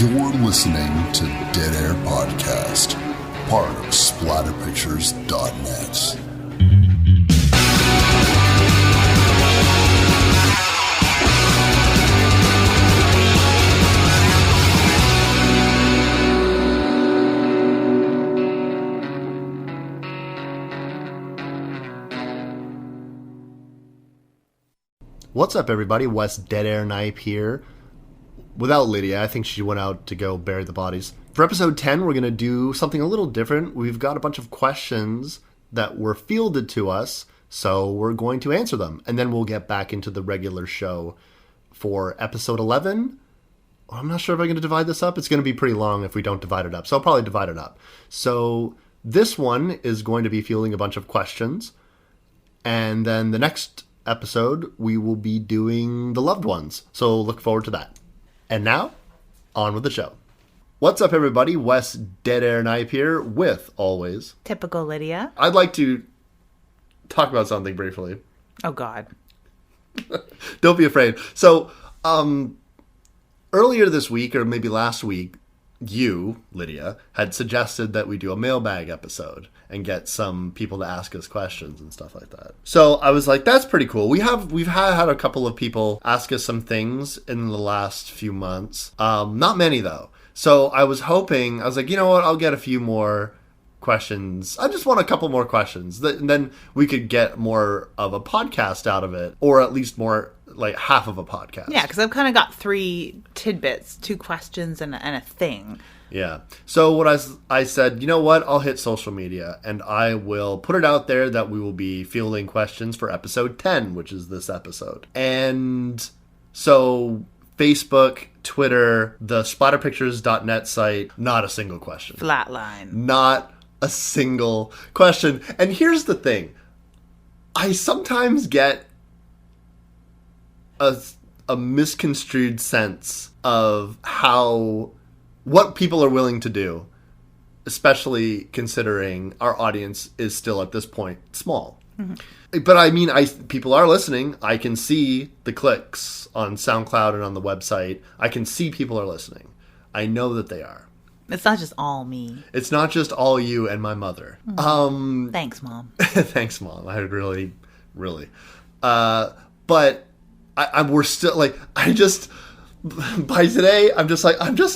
You're listening to Dead Air Podcast, part of Splatterpictures.net. What's up, everybody? Wes Dead Air Knipe here. Without Lydia, I think she went out to go bury the bodies. For episode 10, we're going to do something a little different. We've got a bunch of questions that were fielded to us, so we're going to answer them. And then we'll get back into the regular show for episode 11. I'm not sure if I'm going to divide this up. It's going to be pretty long if we don't divide it up, so I'll probably divide it up. So this one is going to be fielding a bunch of questions. And then the next episode, we will be doing the loved ones. So look forward to that. And now, on with the show. What's up, everybody? Wes Dead Air Knipe here with, always, typical Lydia. I'd like to talk about something briefly. Oh, God. Don't be afraid. So, earlier this week, or maybe last week, you, Lydia, had suggested that we do a mailbag episode and get some people to ask us questions and stuff like that. So I was like, that's pretty cool. We've had a couple of people ask us some things in the last few months. Not many though. So I was like, you know what? I'll get a few more questions. I just want a couple more questions. Then we could get more of a podcast out of it, or at least more like half of a podcast. Yeah, because I've kind of got 3 tidbits, 2 questions and a thing. Yeah. So what I said, you know what? I'll hit social media and I will put it out there that we will be fielding questions for episode 10, which is this episode. And so Facebook, Twitter, the Splatterpictures.net site, not a single question. Flatline. Not a single question. And here's the thing. I sometimes get a misconstrued sense of what people are willing to do, especially considering our audience is still at this point small. Mm-hmm. But I mean, people are listening. I can see the clicks on SoundCloud and on the website. I can see people are listening. I know that they are. It's not just all me. It's not just all you and my mother. Mm-hmm. Thanks, Mom. Thanks, Mom. I really. But we're still like, by today, I'm just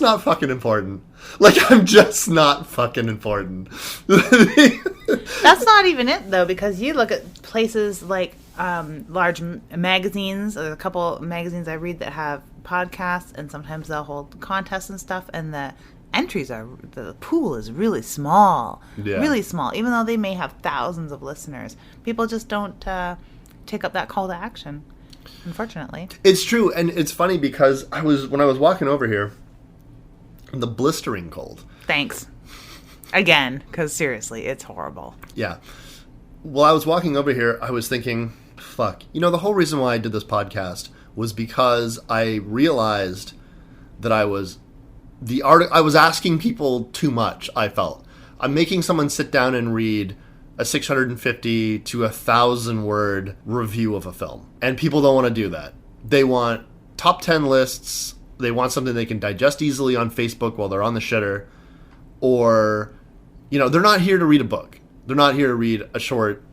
not fucking important. Like, I'm just not fucking important. That's not even it, though, because you look at places like large magazines. There's a couple magazines I read that have podcasts, and sometimes they'll hold contests and stuff, and the pool is really small. Yeah. Really small. Even though they may have thousands of listeners, people just don't take up that call to action. Unfortunately. It's true, and it's funny because when I was walking over here, the blistering cold. Thanks. Again, because seriously, it's horrible. Yeah. While I was walking over here, I was thinking, fuck. You know, the whole reason why I did this podcast was because I realized that I was asking people too much, I felt. I'm making someone sit down and read a 650 to 1,000 word review of a film. And people don't want to do that. They want top 10 lists. They want something they can digest easily on Facebook while they're on the shitter. Or, you know, they're not here to read a book. They're not here to read a short,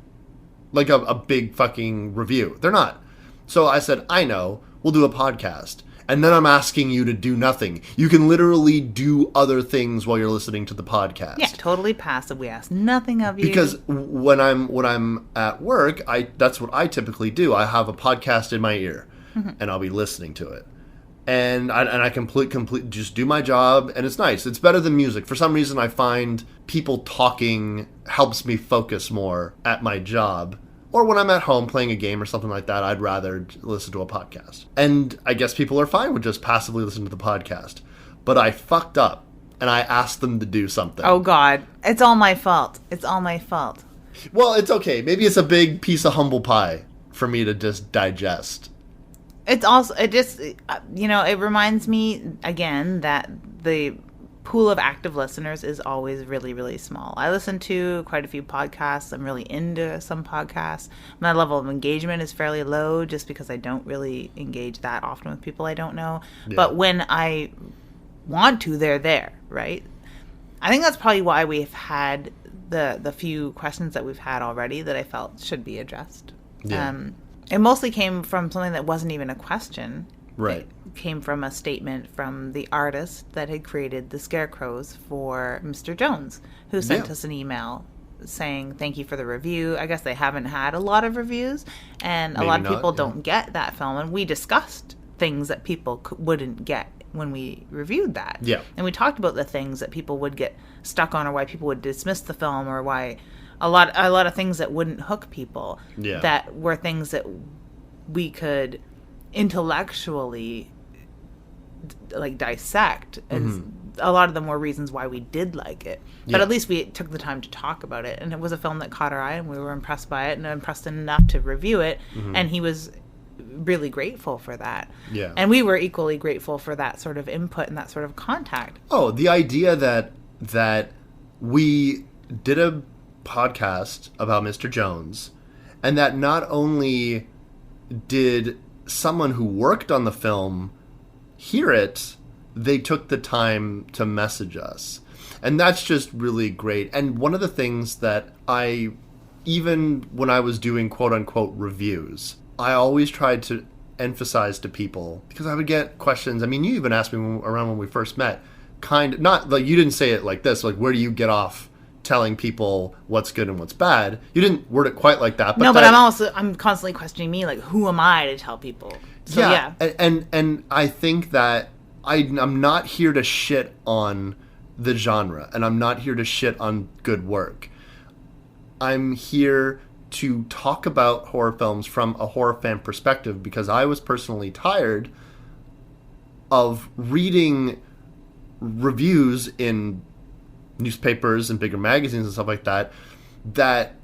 like a big fucking review. They're not. So I said, I know, we'll do a podcast. And then I'm asking you to do nothing. You can literally do other things while you're listening to the podcast. Yeah, totally passive. We ask nothing of you. Because when I'm at work, that's what I typically do. I have a podcast in my ear, and I'll be listening to it. And I complete just do my job, and it's nice. It's better than music. For some reason, I find people talking helps me focus more at my job. Or when I'm at home playing a game or something like that, I'd rather listen to a podcast. And I guess people are fine with just passively listening to the podcast. But I fucked up, and I asked them to do something. Oh, God. It's all my fault. It's all my fault. Well, it's okay. Maybe it's a big piece of humble pie for me to just digest. It reminds me, again, that the pool of active listeners is always really, really small. I listen to quite a few podcasts. I'm really into some podcasts. My level of engagement is fairly low just because I don't really engage that often with people I don't know. Yeah. But when I want to, they're there, right? I think that's probably why we've had the few questions that we've had already that I felt should be addressed. Yeah. It mostly came from something that wasn't even a question. Right. It came from a statement from the artist that had created the scarecrows for Mr. Jones, who sent us an email saying thank you for the review. I guess they haven't had a lot of reviews, and a lot of people don't get that film. And we discussed things that people wouldn't get when we reviewed that. Yeah. And we talked about the things that people would get stuck on, or why people would dismiss the film, or why a lot of things that wouldn't hook people. Yeah. That were things that we could intellectually like dissect. And a lot of them were reasons why we did like it. But at least we took the time to talk about it. And it was a film that caught our eye, and we were impressed by it, and impressed enough to review it. And he was really grateful for that. Yeah. And we were equally grateful for that sort of input and that sort of contact. Oh, the idea that we did a podcast about Mr. Jones, and that not only did someone who worked on the film hear it, they took the time to message us. And that's just really great. And one of the things that even when I was doing quote-unquote reviews, I always tried to emphasize to people, because I would get questions. I mean, you even asked me around when we first met, not like you didn't say it like this, like, where do you get off telling people what's good and what's bad? You didn't word it quite like that. But no, but I'm constantly questioning me, like, who am I to tell people? So, yeah. And I think that I'm not here to shit on the genre, and I'm not here to shit on good work. I'm here to talk about horror films from a horror fan perspective, because I was personally tired of reading reviews in newspapers and bigger magazines and stuff like that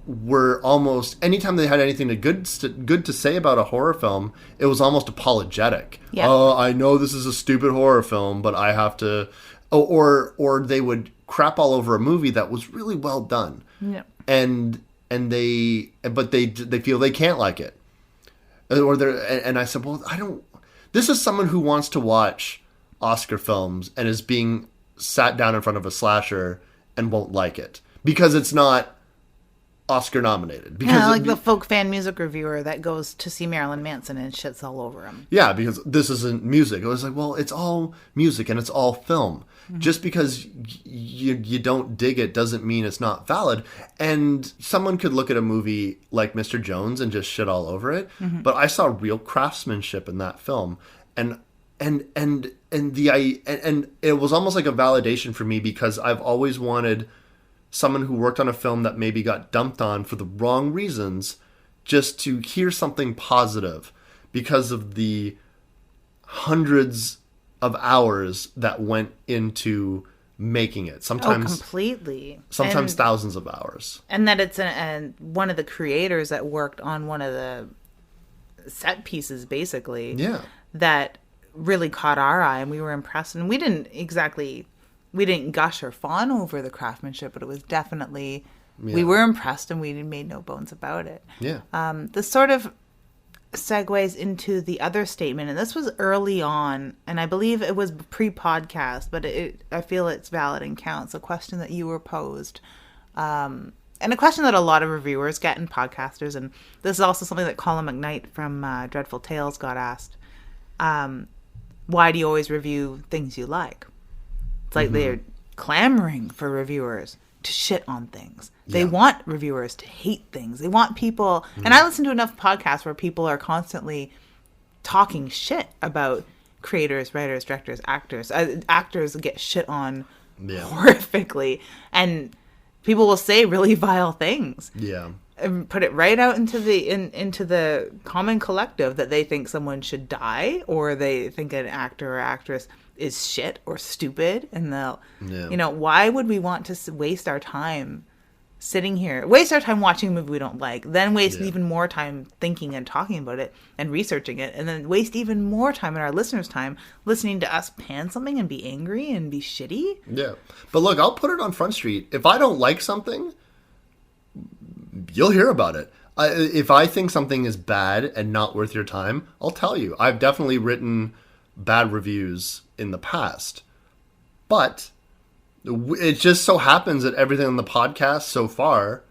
were almost, anytime they had anything good to say about a horror film, it was almost apologetic. Yeah. Oh, I know this is a stupid horror film, but I have to, or they would crap all over a movie that was really well done. Yeah. And they feel they can't like it, and I said, well, this is someone who wants to watch Oscar films and is being sat down in front of a slasher and won't like it because it's not Oscar nominated. Because like the folk fan music reviewer that goes to see Marilyn Manson and shits all over him. Yeah, because this isn't music. I was like, well, it's all music and it's all film. Mm-hmm. Just because you don't dig it doesn't mean it's not valid. And someone could look at a movie like Mr. Jones and just shit all over it. Mm-hmm. But I saw real craftsmanship in that film, and it was almost like a validation for me, because I've always wanted someone who worked on a film that maybe got dumped on for the wrong reasons just to hear something positive because of the hundreds of hours that went into making it. Sometimes completely. Sometimes thousands of hours. And that it's one of the creators that worked on one of the set pieces, basically. Yeah. That really caught our eye, and we were impressed. And we didn't gush or fawn over the craftsmanship, but it was definitely, we were impressed, and we made no bones about it. Yeah. This sort of segues into the other statement, and this was early on, and I believe it was pre-podcast, but I feel it's valid and counts. A question that you were posed, and a question that a lot of reviewers get and podcasters, and this is also something that Colin McKnight from Dreadful Tales got asked. Why do you always review things you like? It's like they're clamoring for reviewers to shit on things. They want reviewers to hate things. They want people... And I listen to enough podcasts where people are constantly talking shit about creators, writers, directors, actors. Actors get shit on horrifically. And people will say really vile things. Yeah. And put it right out into the common collective that they think someone should die, or they think an actor or actress is shit or stupid, and they'll, why would we want to waste our time sitting here, waste our time watching a movie we don't like, then waste even more time thinking and talking about it and researching it, and then waste even more time in our listeners' time listening to us pan something and be angry and be shitty? Yeah. But look, I'll put it on Front Street. If I don't like something, you'll hear about it. If I think something is bad and not worth your time, I'll tell you. I've definitely written bad reviews in the past, But it just so happens that everything on the podcast so far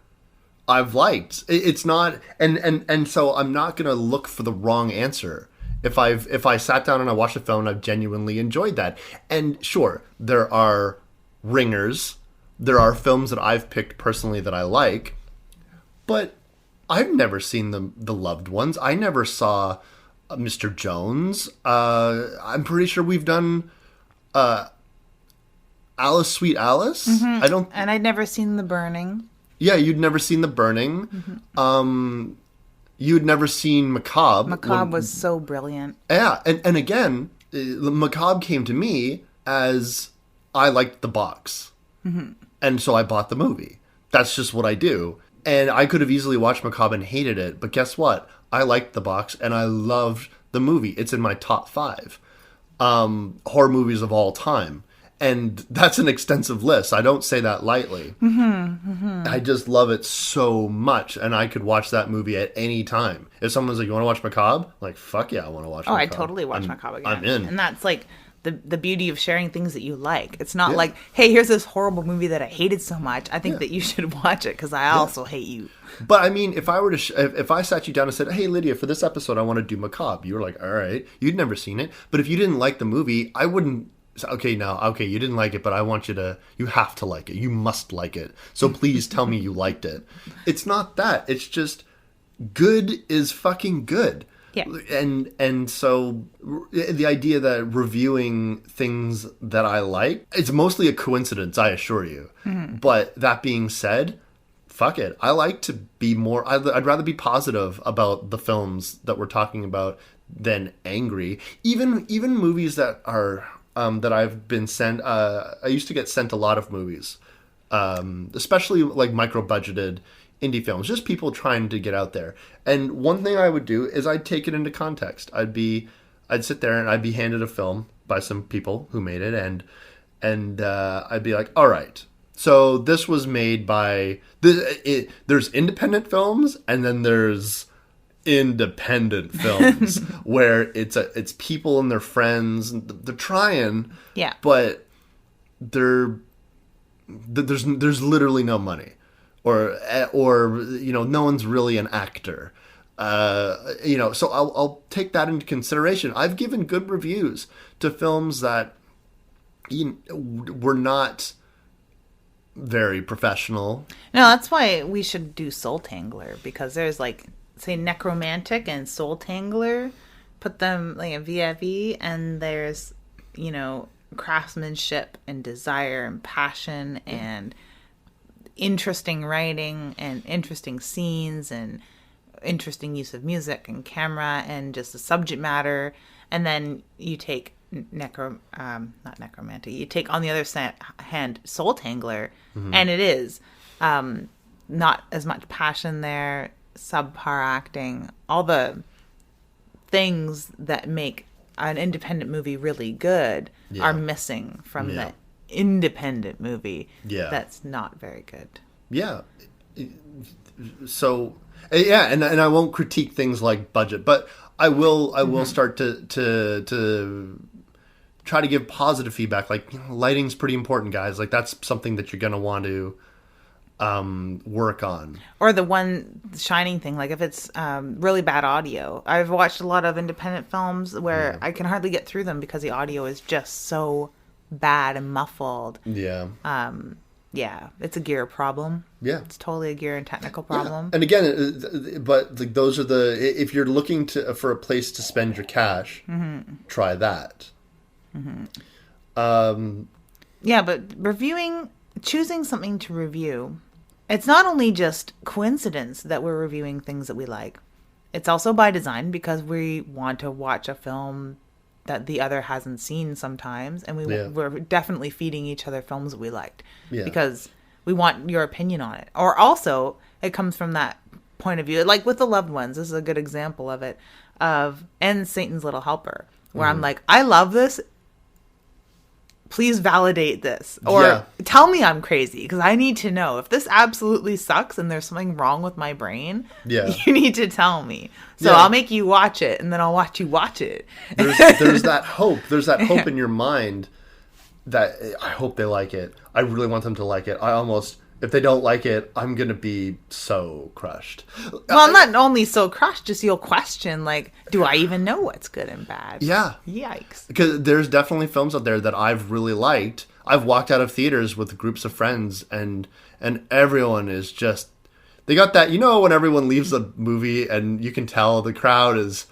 I've liked. It's not, and so I'm not gonna look for the wrong answer. If I sat down and I watched a film, I've genuinely enjoyed that. And sure, there are ringers. There are films that I've picked personally that I like, but I've never seen the loved ones. I never saw Mr. Jones. I'm pretty sure we've done Alice, Sweet Alice. Mm-hmm. I don't. And I'd never seen The Burning. Yeah, you'd never seen The Burning. Mm-hmm. You'd never seen Macabre. Macabre was so brilliant. Yeah, and again, Macabre came to me as I liked the box. Mm-hmm. And so I bought the movie. That's just what I do. And I could have easily watched Macabre and hated it, but guess what? I liked the box and I loved the movie. It's in my top 5 horror movies of all time. And that's an extensive list. I don't say that lightly. Mm-hmm, mm-hmm. I just love it so much, and I could watch that movie at any time. If someone's like, "You want to watch Macabre?" I'm like, fuck yeah, I want to watch Macabre. I totally watch Macabre again. I'm in. And that's like the beauty of sharing things that you like. It's not like, hey, here's this horrible movie that I hated so much. I think that you should watch it because I also hate you. But I mean, if I were to, if I sat you down and said, "Hey, Lydia, for this episode, I want to do Macabre," you were like, "All right." You'd never seen it, but if you didn't like the movie, I wouldn't. Okay, you didn't like it, but I want you have to like it. You must like it. So please tell me you liked it. It's not that. It's just good is fucking good. Yeah. And so the idea that reviewing things that I like, it's mostly a coincidence, I assure you. Mm-hmm. But that being said, fuck it. I like to be more, I'd rather be positive about the films that we're talking about than angry. Even movies that are... that I've been sent. I used to get sent a lot of movies, especially like micro-budgeted indie films, just people trying to get out there. And one thing I would do is I'd take it into context. I'd sit there and I'd be handed a film by some people who made it, and I'd be like, all right, so this was made by there's independent films, and then there's independent films where it's people and their friends, and they're trying, but there's literally no money, or no one's really an actor, so I'll take that into consideration. I've given good reviews to films that were not very professional. No, that's why we should do Soul Tangler, because there's like, say, Necromantic and Soul Tangler, put them like a VFE, and there's, craftsmanship and desire and passion and interesting writing and interesting scenes and interesting use of music and camera and just the subject matter. And then you take not Necromantic, you take on the other hand Soul Tangler, mm-hmm. and it is not as much passion there, subpar acting, all the things that make an independent movie really good are missing from the independent movie that's not very good. Yeah. So, and I won't critique things like budget, but I will mm-hmm. start to try to give positive feedback. Like, lighting's pretty important, guys. Like, that's something that you're going to want to work on. Or the one shining thing, like if it's really bad audio. I've watched a lot of independent films where I can hardly get through them because the audio is just so bad and muffled. It's a gear problem. It's totally a gear and technical problem. And again, but like, those are if you're looking for a place to spend your cash, mm-hmm. try that. Mm-hmm. But choosing something to review, it's not only just coincidence that we're reviewing things that we like. It's also by design, because we want to watch a film that the other hasn't seen sometimes, and we're definitely feeding each other films that we liked because we want your opinion on it. Or also, it comes from that point of view, like with The Loved Ones. This is a good example of it, and Satan's Little Helper, where I'm like, I love this. Please validate this, or tell me I'm crazy, because I need to know. If this absolutely sucks and there's something wrong with my brain, you need to tell me. So I'll make you watch it, and then I'll watch you watch it. There's that hope. There's that hope in your mind that I hope they like it. I really want them to like it. If they don't like it, I'm going to be so crushed. Well, not only so crushed, just you'll question, like, do I even know what's good and bad? Yeah. Yikes. Because there's definitely films out there that I've really liked. I've walked out of theaters with groups of friends, and everyone is just... They got that... You know when everyone leaves a movie and you can tell the crowd is...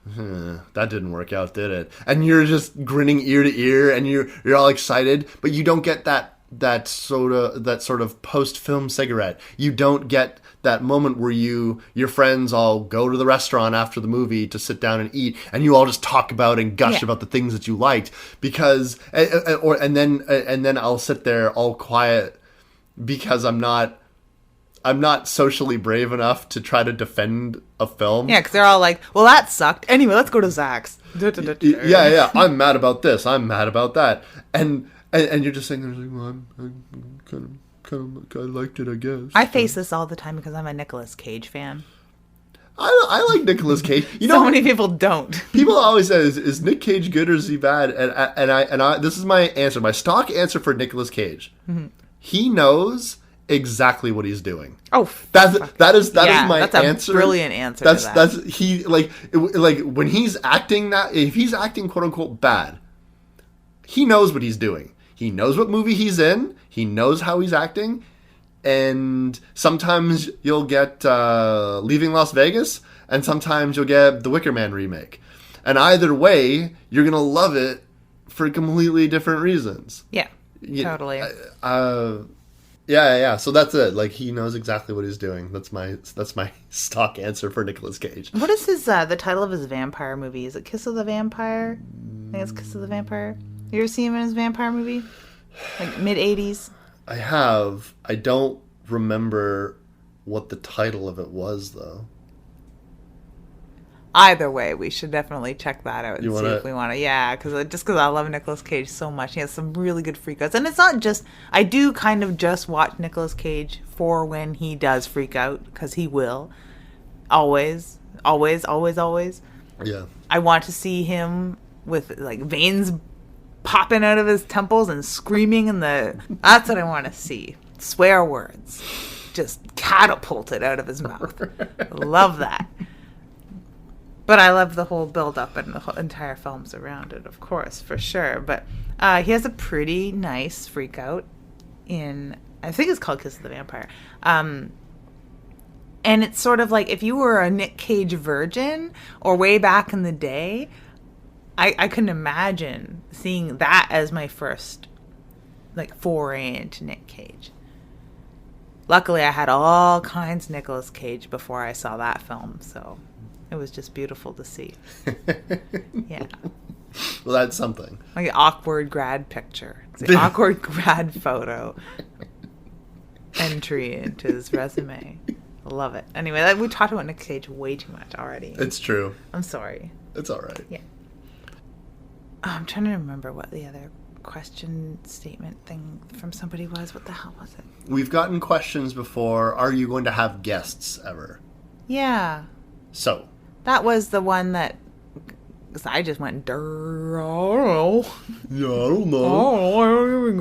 that didn't work out, did it? And you're just grinning ear to ear, and you're all excited, but you don't get that sort of post-film cigarette. You don't get that moment where your friends all go to the restaurant after the movie to sit down and eat, and you all just talk about and gush about the things that you liked, because and then I'll sit there all quiet because I'm not socially brave enough to try to defend a film. Yeah, because they're all like, well, that sucked. Anyway, let's go to Zach's. Yeah. I'm mad about this. I'm mad about that. And you're just saying, well, I liked it, I guess. I face this all the time because I'm a Nicolas Cage fan. I like Nicolas Cage. So many people don't. People always say, is Nick Cage good or is he bad? And I this is my answer. My stock answer for Nicolas Cage. Mm-hmm. He knows exactly what he's doing. Oh, that is my that's answer. A brilliant answer. That's he like when he's acting if he's acting quote unquote bad, he knows what he's doing. He knows what movie he's in. He knows how he's acting. And sometimes you'll get Leaving Las Vegas, and sometimes you'll get the Wicker Man remake. And either way, you're gonna love it for completely different reasons. Yeah, totally. Yeah. So that's it. Like, he knows exactly what he's doing. That's my stock answer for Nicolas Cage. What is his the title of his vampire movie? Is it Kiss of the Vampire? I think it's Kiss of the Vampire. You ever see him in his vampire movie? Like mid-'80s? I have. I don't remember what the title of it was, though. Either way, we should definitely check that out and see if we want to. Yeah, because I love Nicolas Cage so much. He has some really good freakouts. And it's not just... I do kind of just watch Nicolas Cage for when he does freak out, because he will. Always. Always, always, always. Yeah. I want to see him with, like, veins popping out of his temples and screaming in the... That's what I want to see. Swear words. Just catapulted out of his mouth. Love that. But I love the whole build-up and the whole entire films around it, of course, for sure. But he has a pretty nice freak-out in... I think it's called Kiss of the Vampire. And it's sort of like if you were a Nick Cage virgin, or way back in the day... I couldn't imagine seeing that as my first, like, foray into Nick Cage. Luckily, I had all kinds of Nicolas Cage before I saw that film, so it was just beautiful to see. Yeah. Well, that's something. Like an awkward grad picture. It's an awkward grad photo entry into his resume. Love it. Anyway, we talked about Nick Cage way too much already. It's true. I'm sorry. It's all right. Yeah. I'm trying to remember what the other question statement thing from somebody was. What the hell was it? We've gotten questions before. Are you going to have guests ever? Yeah. So. That was the one that... I just went, I don't know. Yeah, I don't know.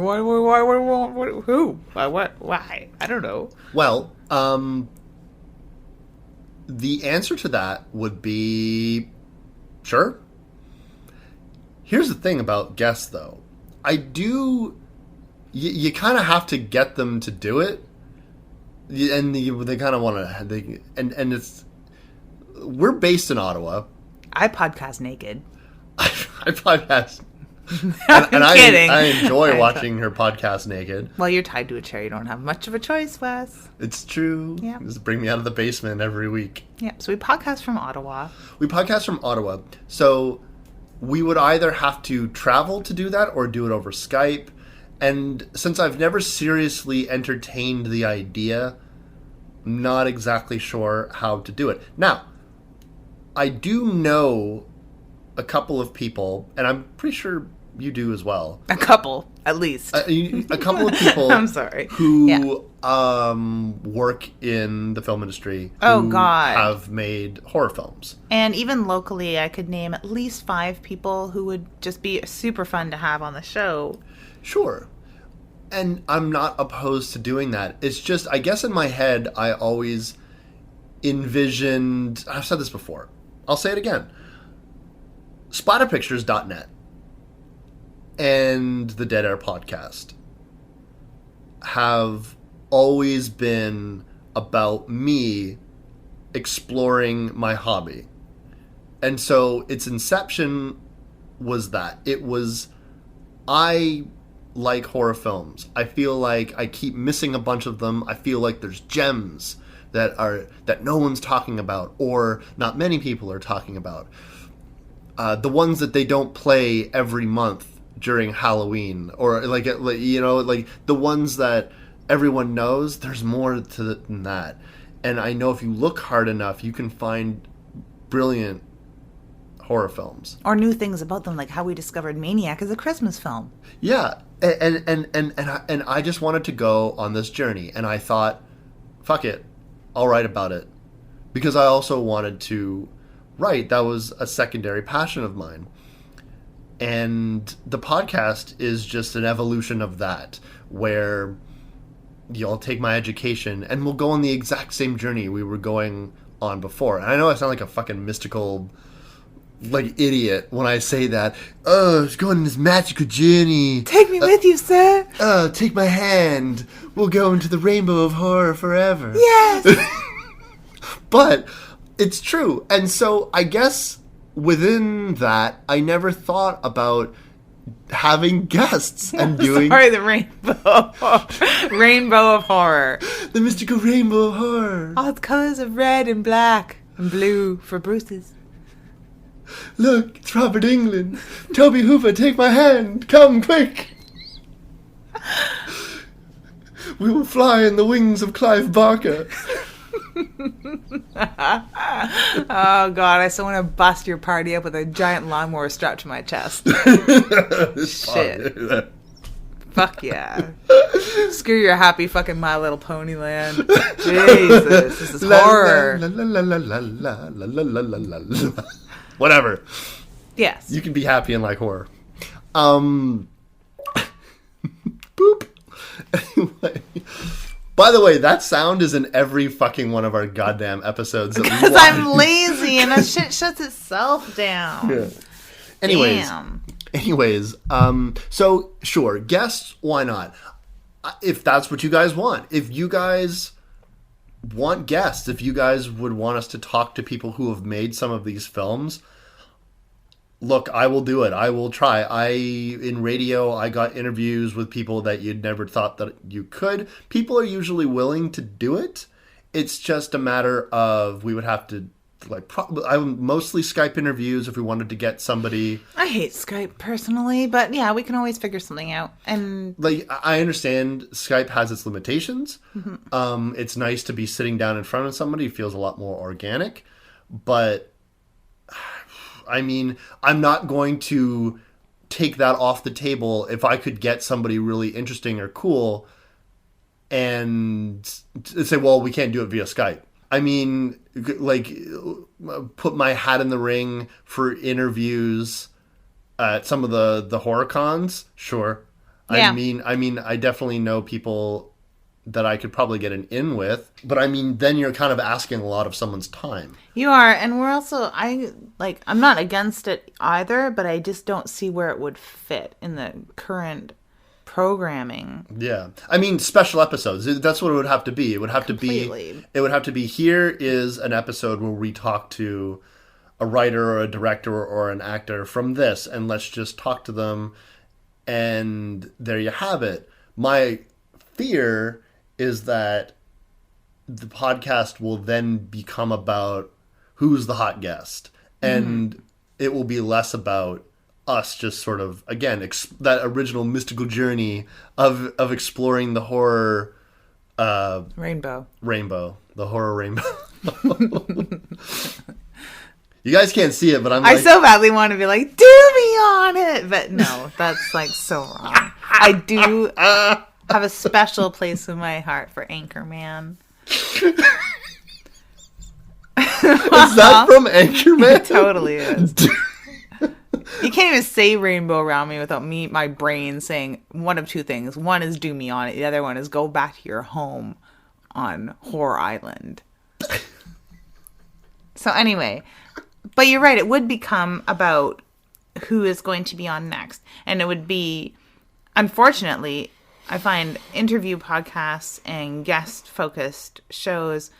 Why? Who? Why? I don't know. Well, the answer to that would be... Sure. Here's the thing about guests, though. I do... You kind of have to get them to do it. And they kind of want to... And it's... We're based in Ottawa. I podcast naked. I podcast... I'm kidding. I enjoy watching her podcast naked. Well, you're tied to a chair. You don't have much of a choice, Wes. It's true. Yeah. Just bring me out of the basement every week. Yeah. So we podcast from Ottawa. So... We would either have to travel to do that or do it over Skype. And since I've never seriously entertained the idea, I'm not exactly sure how to do it. Now, I do know a couple of people, and I'm pretty sure you do as well. A couple, at least. A couple of people I'm sorry. who work in the film industry who have made horror films. And even locally, I could name at least 5 people who would just be super fun to have on the show. Sure. And I'm not opposed to doing that. It's just, I guess in my head, I always envisioned, I've said this before, I'll say it again, Splatterpictures.net and the Dead Air podcast have always been about me exploring my hobby. And so its inception was that. It was, I like horror films. I feel like I keep missing a bunch of them. I feel like there's gems that no one's talking about, or not many people are talking about. The ones that they don't play every month during Halloween, or like the ones that everyone knows. There's more to it than that. And I know if you look hard enough, you can find brilliant horror films or new things about them, like how we discovered Maniac as a Christmas film. Yeah, and I just wanted to go on this journey, and I thought, fuck it, I'll write about it, because I also wanted to write. That was a secondary passion of mine, and the podcast is just an evolution of that, where you'll take my education and we'll go on the exact same journey we were going on before. And I know I sound like a fucking mystical idiot when I say that. Oh, it's going on this magical journey. Take me with you, sir. Take my hand. We'll go into the rainbow of horror forever. Yes. But it's true. And so I guess within that, I never thought about having guests and doing... Sorry, the rainbow of horror. The mystical rainbow of horror. All the colors of red and black and blue for Bruce's. Look, it's Robert Englund. Toby Hooper, take my hand. Come, quick. We will fly in the wings of Clive Barker. Oh, God, I still want to bust your party up with a giant lawnmower strapped to my chest. Shit. Fuck yeah. Screw your happy fucking My Little Pony land. Jesus, this is horror. Whatever. Yes. You can be happy and like horror. Boop. Anyway. By the way, that sound is in every fucking one of our goddamn episodes. Because I'm lazy and that shit shuts itself down. Yeah. Anyways, so sure, guests, why not? If that's what you guys want. If you guys want guests, if you guys would want us to talk to people who have made some of these films, look, I will do it. I will try. In radio, I got interviews with people that you'd never thought that you could. People are usually willing to do it. It's just a matter of, we would have to, I would mostly Skype interviews if we wanted to get somebody. I hate Skype personally, but yeah, we can always figure something out. And I understand Skype has its limitations. Mm-hmm. It's nice to be sitting down in front of somebody. It feels a lot more organic. But I mean, I'm not going to take that off the table if I could get somebody really interesting or cool and say, well, we can't do it via Skype. I mean, put my hat in the ring for interviews at some of the horror cons. Sure. Yeah. I mean, I definitely know people that I could probably get an in with, but I mean, then you're kind of asking a lot of someone's time. You are, and we're also, I'm not against it either, but I just don't see where it would fit in the current programming. Yeah. I mean, special episodes, that's what it would have to be. It would have Completely. to be, here is an episode where we talk to a writer or a director or an actor from this, and let's just talk to them, and there you have it. My fear is that the podcast will then become about who's the hot guest, and it will be less about us just sort of, again, that original mystical journey of exploring the horror rainbow, the horror rainbow. You guys can't see it, but I so badly want to be like, do me on it, but no, that's so wrong. I do have a special place in my heart for Anchorman. Is that from Anchorman? It totally is. You can't even say rainbow around me without my brain saying one of two things. One is do me on it. The other one is go back to your home on Horror Island. So anyway, but you're right. It would become about who is going to be on next. And it would be, unfortunately, I find interview podcasts and guest-focused shows,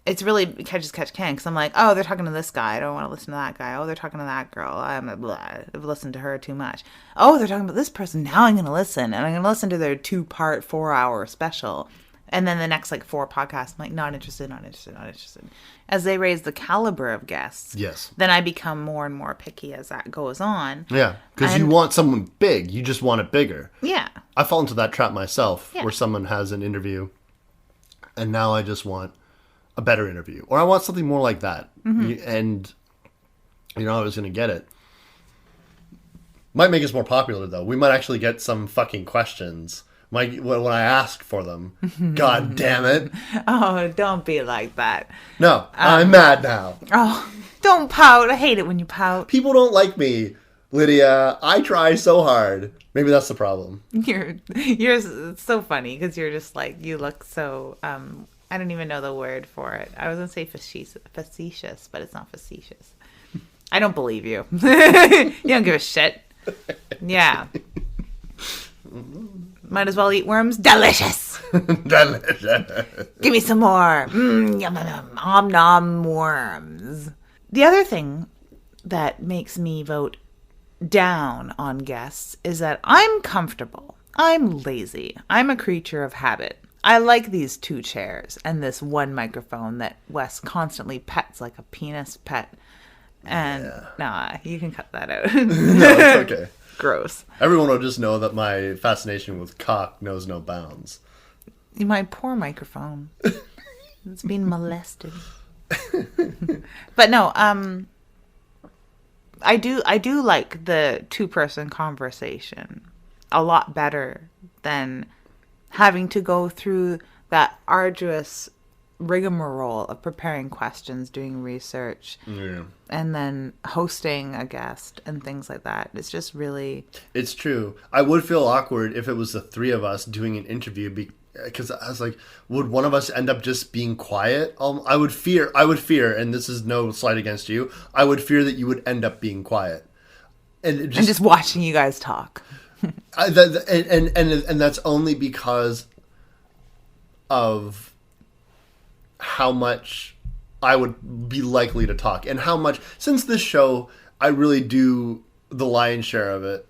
it's really catch as catch can, because I'm like, oh, they're talking to this guy. I don't want to listen to that guy. Oh, they're talking to that girl. I've listened to her too much. Oh, they're talking about this person. Now I'm going to listen. And I'm going to listen to their 2-part, 4-hour special. And then the next, 4 podcasts, I'm like, not interested. As they raise the caliber of guests, yes, then I become more and more picky as that goes on. Yeah, because you want someone big. You just want it bigger. Yeah. I fall into that trap myself, where someone has an interview, and now I just want a better interview, or I want something more like that. And I was going to get it. Might make us more popular, though. We might actually get some fucking questions when I ask for them. God damn it. Oh, don't be like that. No, I'm mad now. Oh, don't pout. I hate it when you pout. People don't like me, Lydia. I try so hard. Maybe that's the problem. You're so funny, because you're just you look so... I don't even know the word for it. I was going to say facetious, but it's not facetious. I don't believe you. You don't give a shit. Yeah. Might as well eat worms. Delicious. Delicious. Give me some more. Yum, yum, yum. Om nom worms. The other thing that makes me vote down on guests is that I'm comfortable. I'm lazy. I'm a creature of habit. I like these 2 chairs and this one microphone that Wes constantly pets like a penis pet. And nah, you can cut that out. No, it's okay. Gross. Everyone will just know that my fascination with cock knows no bounds. My poor microphone. It's being molested. But no, I do like the 2-person conversation a lot better than having to go through that arduous rigmarole of preparing questions, doing research, and then hosting a guest and things like that. It's just really... It's true. I would feel awkward if it was the 3 of us doing an interview, because I was like, would one of us end up just being quiet? I would fear, and this is no slight against you, I would fear that you would end up being quiet. And just watching you guys talk. And that's only because of how much I would be likely to talk, and how much, since this show, I really do the lion's share of it,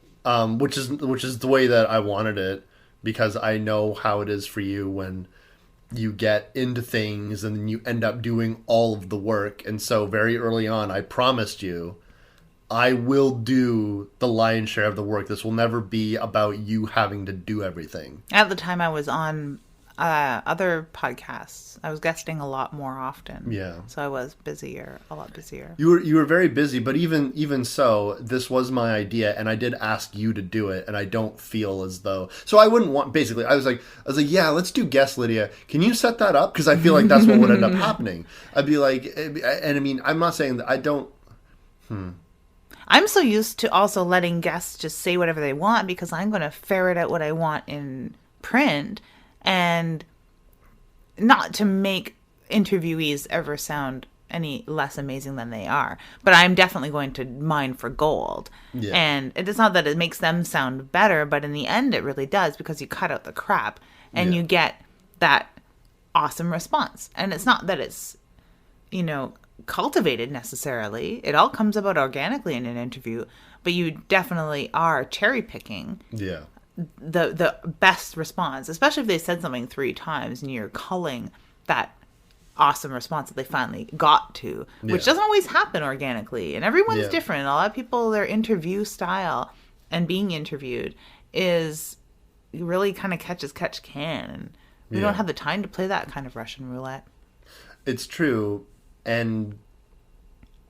which is the way that I wanted it, because I know how it is for you when you get into things and then you end up doing all of the work. And so very early on, I promised you, I will do the lion's share of the work. This will never be about you having to do everything. At the time I was on other podcasts, I was guesting a lot more often. Yeah. So I was a lot busier. You were very busy, but even so, this was my idea, and I did ask you to do it, and I don't feel as though... So I wouldn't want... Basically, I was like, yeah, let's do guest, Lydia. Can you set that up? Because I feel like that's what would end up happening. I'd be like... And I mean, I'm not saying that I don't... I'm so used to also letting guests just say whatever they want, because I'm going to ferret out what I want in print, and not to make interviewees ever sound any less amazing than they are, but I'm definitely going to mine for gold. Yeah. And it's not that it makes them sound better, but in the end it really does, because you cut out the crap and you get that awesome response. And it's not that it's, cultivated necessarily. It all comes about organically in an interview, but you definitely are cherry picking the best response, especially if they said something 3 times and you're culling that awesome response that they finally got to, which doesn't always happen organically, and everyone's different. A lot of people, their interview style and being interviewed is really kind of catch can, and we don't have the time to play that kind of Russian roulette. It's true. And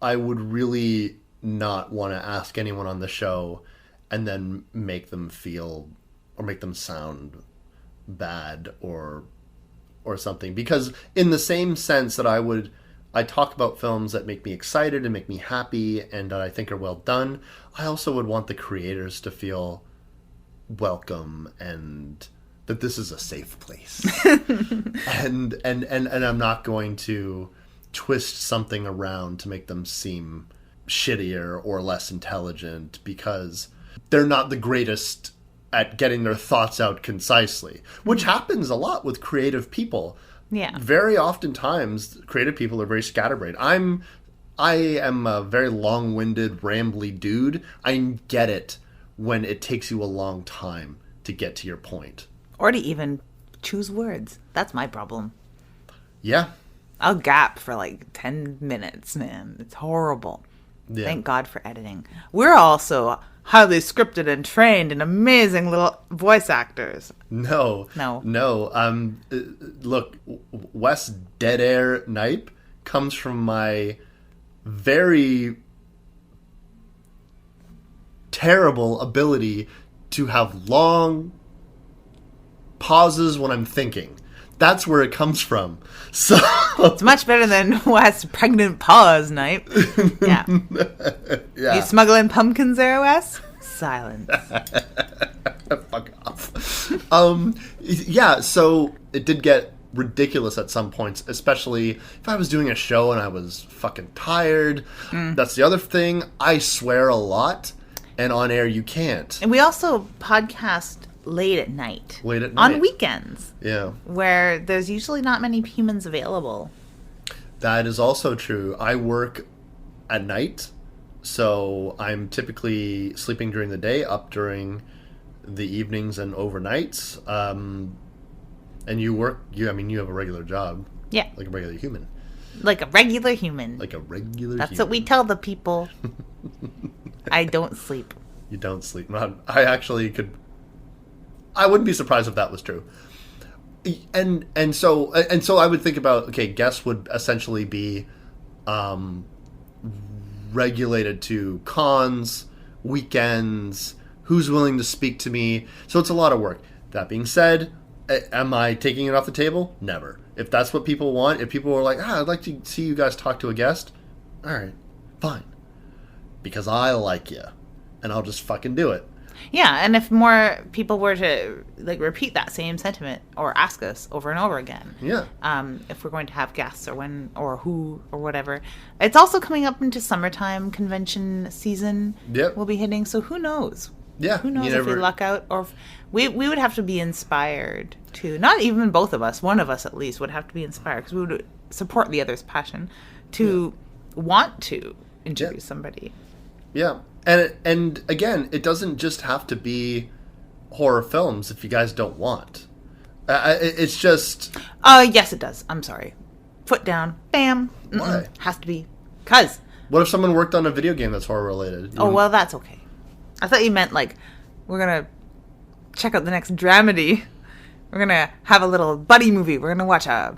I would really not want to ask anyone on the show and then make them feel or make them sound bad or something. Because in the same sense that I would I talk about films that make me excited and make me happy and that I think are well done, I also would want the creators to feel welcome and that this is a safe place. and I'm not going to twist something around to make them seem shittier or less intelligent because they're not the greatest at getting their thoughts out concisely, which happens a lot with creative people. Yeah. Very oftentimes, creative people are very scatterbrained. I am a very long-winded, rambly dude. I get it when it takes you a long time to get to your point. Or to even choose words. That's my problem. Yeah. I'll gap for like 10 minutes, man. It's horrible. Yeah. Thank God for editing. We're also highly scripted and trained and amazing little voice actors. No. Look, Wes Dead Air Knipe comes from my very terrible ability to have long pauses when I'm thinking. That's where it comes from. So it's much better than Wes' pregnant pause night. Yeah. Yeah. You smuggling pumpkins there, Wes? Silence. Fuck off. Yeah, so it did get ridiculous at some points, especially if I was doing a show and I was fucking tired. That's the other thing. I swear a lot, and on air you can't. And we also podcast late at night. On weekends. Yeah. Where there's usually not many humans available. That is also true. I work at night, so I'm typically sleeping during the day, up during the evenings and overnights. And you work, you have a regular job. Yeah. Like a regular human. Like a regular human. Like a regular That's human. what we tell the people. I don't sleep. You don't sleep. I actually could... I wouldn't be surprised if that was true. And so I would think about, okay, guests would essentially be regulated to cons, weekends, who's willing to speak to me. So it's a lot of work. That being said, am I taking it off the table? Never. If that's what people want, if people are like, I'd like to see you guys talk to a guest, all right, fine. Because I like you. And I'll just fucking do it. Yeah, and if more people were to like repeat that same sentiment or ask us over and over again, yeah, if we're going to have guests or when or who or whatever, it's also coming up into summertime convention season. Yep. We'll be hitting. So who knows? Yeah, who knows if we luck out or if we would have to be inspired to. Not even both of us. One of us at least would have to be inspired because we would support the other's passion to want to interview somebody. Yeah. And again, it doesn't just have to be horror films if you guys don't want. It's just... yes, it does. I'm sorry. Foot down. Bam. Why? Has to be. 'Cause. What if someone worked on a video game that's horror related? Well, that's okay. I thought you meant, like, we're going to check out the next dramedy. We're going to have a little buddy movie. We're going to watch a...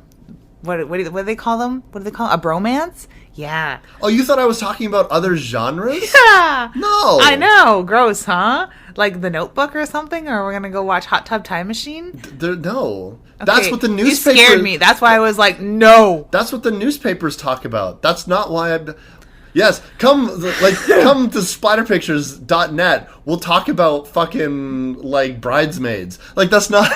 What do they call them? What do they call it? A bromance? Yeah. Oh, you thought I was talking about other genres? Yeah. No. I know. Gross, huh? Like The Notebook or something? Or we're going to go watch Hot Tub Time Machine? No. Okay. That's what the newspaper... You scared me. That's why I was like, no. That's what the newspapers talk about. That's not why I'm... Yes, come to splatterpictures.net. We'll talk about fucking, like, Bridesmaids. Like, that's not...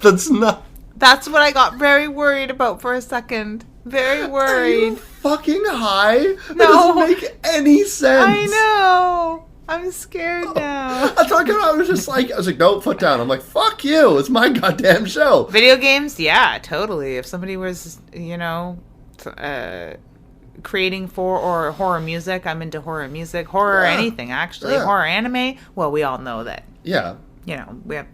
That's not... That's what I got very worried about for a second. Very worried. Are you fucking high? That No. doesn't make any sense. I know. I'm scared now. I was like, no, foot down. I'm like, fuck you. It's my goddamn show. Video games? Yeah, totally. If somebody was, creating for or horror music, I'm into horror music. Horror anything, actually. Yeah. Horror anime. Well, we all know that. Yeah. We have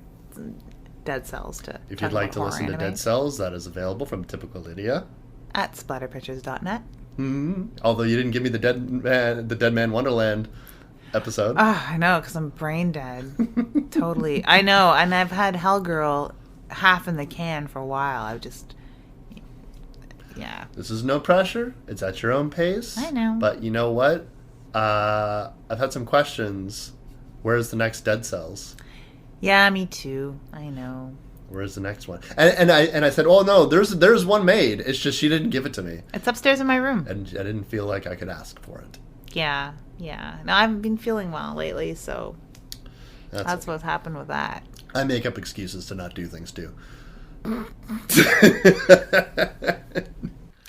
Dead Cells to If talk you'd like about to horror listen anime. to Dead Cells, that is available from Typical Lydia. At splatterpictures.net. Mm-hmm. Although you didn't give me the Dead Man Wonderland episode. I know, because I'm brain dead. Totally. I know, and I've had Hellgirl half in the can for a while. I've just... Yeah. This is no pressure. It's at your own pace. I know. But you know what? I've had some questions. Where's the next Dead Cells? Yeah, me too. I know. Where's the next one? And I said, oh no, there's one made. It's just she didn't give it to me. It's upstairs in my room. And I didn't feel like I could ask for it. Yeah. No, I haven't been feeling well lately, so that's what's happened with that. I make up excuses to not do things too. I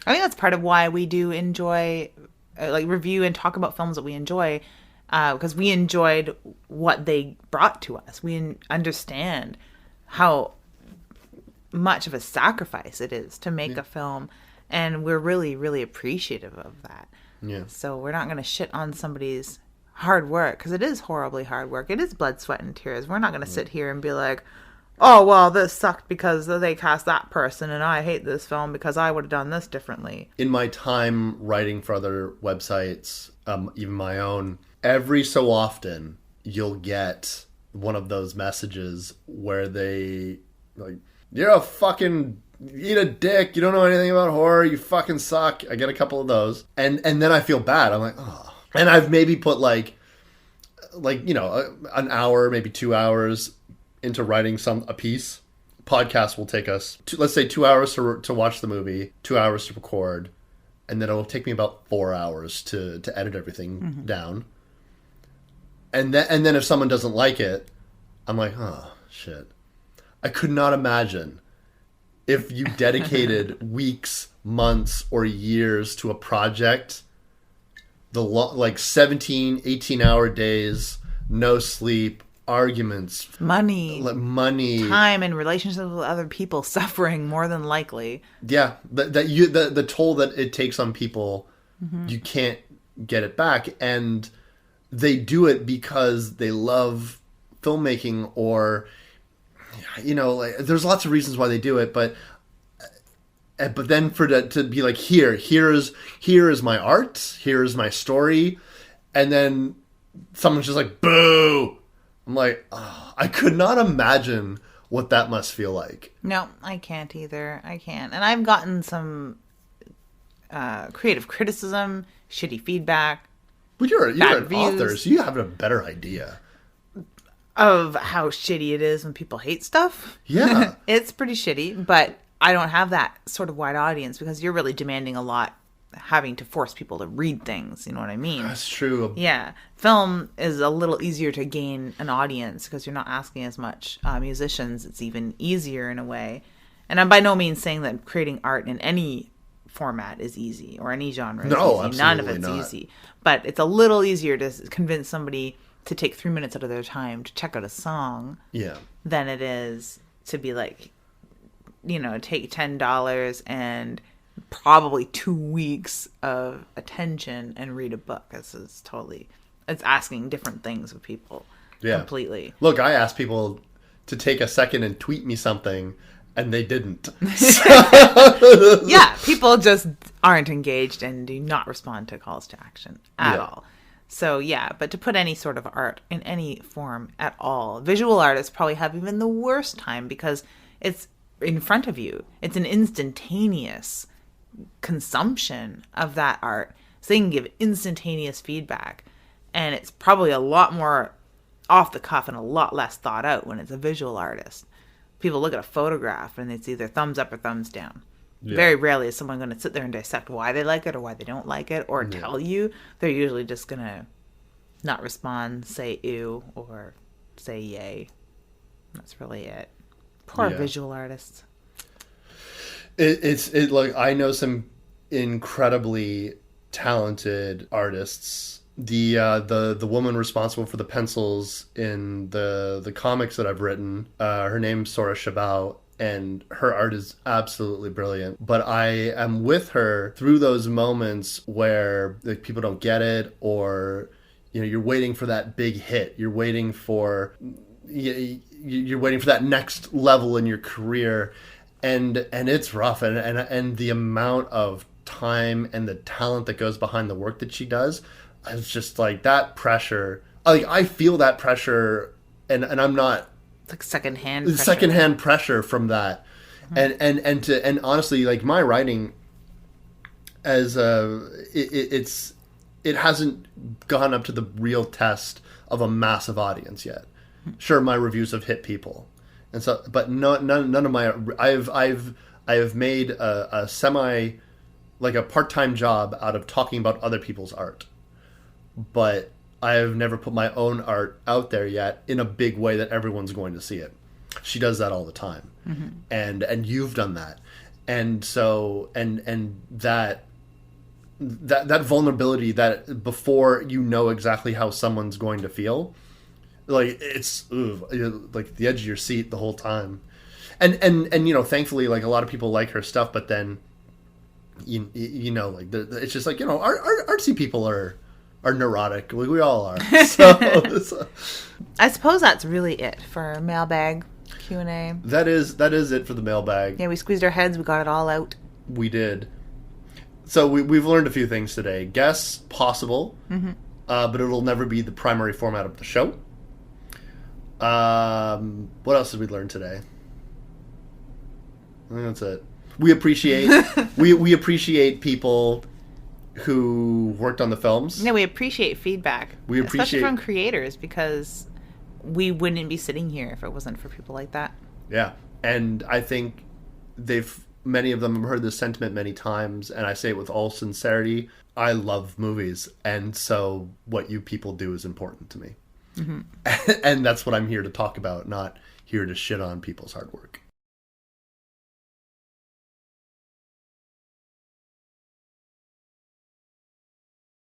think that's part of why we do enjoy, review and talk about films that we enjoy, because we enjoyed what they brought to us. We understand how much of a sacrifice it is to make a film, and we're really, really appreciative of that. Yeah. So we're not going to shit on somebody's hard work, because it is horribly hard work. It is blood, sweat, and tears. We're not going to sit here and be like, oh, well, this sucked because they cast that person, and I hate this film because I would have done this differently. In my time writing for other websites, even my own, every so often you'll get one of those messages where they, like, you're a fucking... eat a dick, you don't know anything about horror, you fucking suck. I get a couple of those. And then I feel bad. I'm like, oh. And I've maybe put like an hour, maybe 2 hours into writing a piece. Podcast will take us, let's say 2 hours to watch the movie, 2 hours to record, and then it'll take me about 4 hours to edit everything down. And then if someone doesn't like it, I'm like, oh, shit. I could not imagine if you dedicated weeks, months, or years to a project, 17, 18-hour days, no sleep, arguments, money, time, and relationships with other people suffering more than likely. Yeah, the toll that it takes on people, you can't get it back, and they do it because they love filmmaking, or there's lots of reasons why they do it, but then to be like, here is my art, here is my story, and then someone's just like, boo. I'm like, oh, I could not imagine what that must feel like. No, I can't either. I can't. And I've gotten some creative criticism, shitty feedback. But you're an author, so you have a better idea of how shitty it is when people hate stuff. Yeah. It's pretty shitty, but I don't have that sort of wide audience because you're really demanding a lot, having to force people to read things. You know what I mean? That's true. Yeah. Film is a little easier to gain an audience because you're not asking as much. Musicians, it's even easier in a way. And I'm by no means saying that creating art in any format is easy or any genre is easy. None of it's easy. But it's a little easier to convince somebody to take 3 minutes out of their time to check out a song than it is to be like, take $10 and probably 2 weeks of attention and read a book. It's asking different things of people completely. Look, I asked people to take a second and tweet me something, and they didn't. Yeah, people just aren't engaged and do not respond to calls to action at all. So yeah, but to put any sort of art in any form at all, visual artists probably have even the worst time because it's in front of you. It's an instantaneous consumption of that art. So they can give instantaneous feedback. And it's probably a lot more off the cuff and a lot less thought out when it's a visual artist. People look at a photograph and it's either thumbs up or thumbs down. Yeah. Very rarely is someone going to sit there and dissect why they like it or why they don't like it or tell you. They're usually just going to not respond, say ew, or say yay. That's really it. Poor visual artists. It's like, I know some incredibly talented artists. The woman responsible for the pencils in the comics that I've written, her name's Sora Chabot, and her art is absolutely brilliant. But I am with her through those moments where people don't get it, or you're waiting for that big hit. You're waiting for that next level in your career, and it's rough. And the amount of time and the talent that goes behind the work that she does, it's just like that pressure. Like, I feel that pressure, and I'm not. Like secondhand pressure from that. Mm-hmm. And honestly, like, my writing as it hasn't gone up to the real test of a massive audience yet. Sure, my reviews have hit people, And so, but none of my I've made a semi, like a part-time job out of talking about other people's art, but I've never put my own art out there yet in a big way that everyone's going to see it. She does that all the time, and you've done that, and so and that vulnerability, that before you know exactly how someone's going to feel, like it's like the edge of your seat the whole time, and thankfully, like a lot of people like her stuff, but then you know like it's just like artsy people are neurotic. We all are. So I suppose that's really it for Mailbag Q&A. That is it for the mailbag. Yeah, we squeezed our heads. We got it all out. We did. So we've learned a few things today. Guess possible, but it'll never be the primary format of the show. What else did we learn today? I think that's it. We appreciate we appreciate people who worked on the films. Yeah, we appreciate feedback. Especially from creators, because we wouldn't be sitting here if it wasn't for people like that. Yeah, and I think many of them have heard this sentiment many times, and I say it with all sincerity. I love movies, and so what you people do is important to me. And that's what I'm here to talk about, not here to shit on people's hard work.